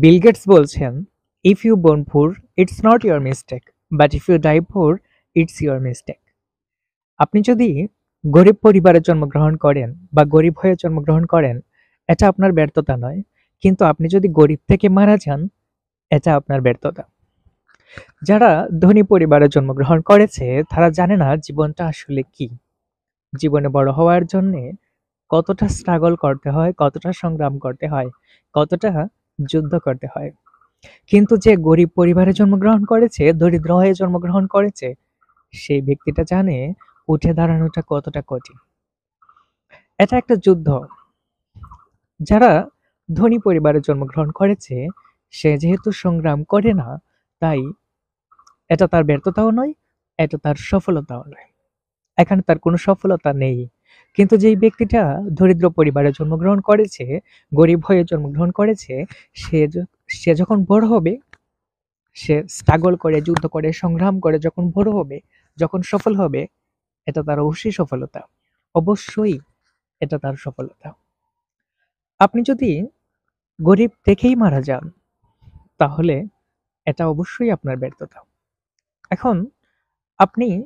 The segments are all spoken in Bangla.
বিল গেটস বলছেন, if you born poor it's not your mistake, but if you die poor it's your mistake. আপনি যদি গরিব পরিবারে জন্মগ্রহণ করেন বা গরিব হয়ে জন্মগ্রহণ করেন, এটা আপনার ব্যর্থতা নয়, কিন্তু আপনি যদি গরিব থেকে মারা যান, এটা আপনার ব্যর্থতা। যারা ধনী পরিবারে জন্মগ্রহণ করেছে তারা জানে না জীবনটা আসলে কি। জীবনে বড় হওয়ার জন্যে কতটা স্ট্রাগল করতে হয়, কতটা সংগ্রাম করতে হয়, কতটা যুদ্ধ করতে হয়। কিন্তু যে গরিব পরিবারে জন্মগ্রহণ করেছে, দরিদ্র হয়ে জন্মগ্রহণ করেছে, সেই ব্যক্তিটা জানে উঠে দাঁড়ানোটা কতটা কঠিন। এটা একটা যুদ্ধ। যারা ধনী পরিবারে জন্মগ্রহণ করেছে, সে যেহেতু সংগ্রাম করে না, তাই এটা তার ব্যর্থতাও নয়, এটা তার সফলতাও নয়। এখানে তার কোনো সফলতা নেই। কিন্তু যেই ব্যক্তিটা দরিদ্র পরিবারে জন্মগ্রহণ করেছে, গরিব হয়ে জন্মগ্রহণ করেছে, সে সে যখন বড় হবে, সে স্ট্রাগল করে, যুদ্ধ করে, সংগ্রাম করে যখন বড় হবে, যখন সফল হবে, এটা তার অবশ্যই সফলতা। অবশ্যই এটা তার সফলতা। আপনি যদি গরিব দেখেই মারা যান, তাহলে এটা অবশ্যই আপনার ব্যর্থতা। এখন আপনি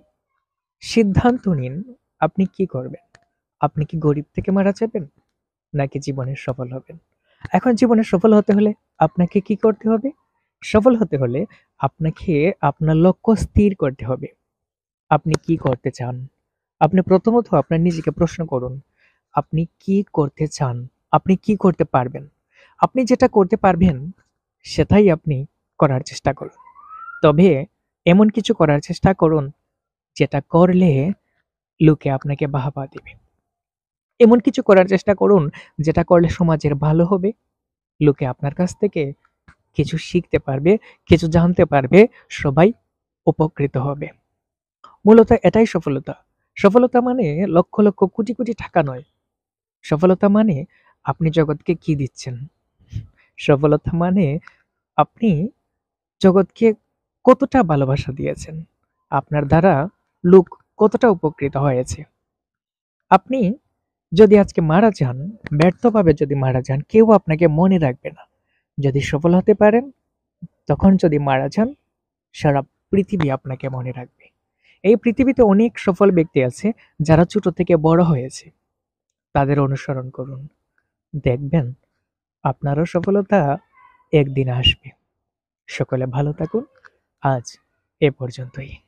সিদ্ধান্ত নিন, আপনি কি করবেন? আপনি কি গরিব থেকে মারা যাবেন, নাকি জীবনে সফল হবেন? এখন জীবনে সফল হতে হলে আপনাকে কি করতে হবে? সফল হতে হলে আপনাকে আপনার লক্ষ্য স্থির করতে হবে। আপনি কি করতে চান? আপনি প্রথমত আপনার নিজেকে প্রশ্ন করুন, আপনি কি করতে চান? আপনি কি করতে পারবেন? আপনি যেটা করতে পারবেন, সেটাই আপনি করার চেষ্টা করুন। তবে এমন কিছু করার চেষ্টা করুন, যেটা করলে লোকে আপনাকে বাহবা দিবে। এমন কিছু করার চেষ্টা করুন, যেটা করলে সমাজের ভালো হবে, লোকে আপনার কাছ থেকে কিছু শিখতে পারবে, কিছু জানতে পারবে, সবাই উপকৃত হবে। মূলত এটাই সফলতা। সফলতা মানে লক্ষ লক্ষ কোটি কোটি টাকা নয়। সফলতা মানে আপনি জগৎকে কি দিচ্ছেন। সফলতা মানে আপনি জগৎকে কতটা ভালোবাসা দিয়েছেন। আপনার দ্বারা লোক কতটা উপকৃত হয়েছে। আপনি যদি আজকে মারা যান, ব্যর্থভাবে যদি মারা যান, কেউ আপনাকে মনে রাখবে না। যদি সফল হতে পারেন, তখন যদি মারা যান, সারা পৃথিবী আপনাকে মনে রাখবে। এই পৃথিবীতে অনেক সফল ব্যক্তি আছে যারা ছোট থেকে বড় হয়েছে। তাদের অনুসরণ করুন। দেখবেন আপনারও সফলতা একদিন আসবে। সকলে ভালো থাকুন। আজ এ পর্যন্তই।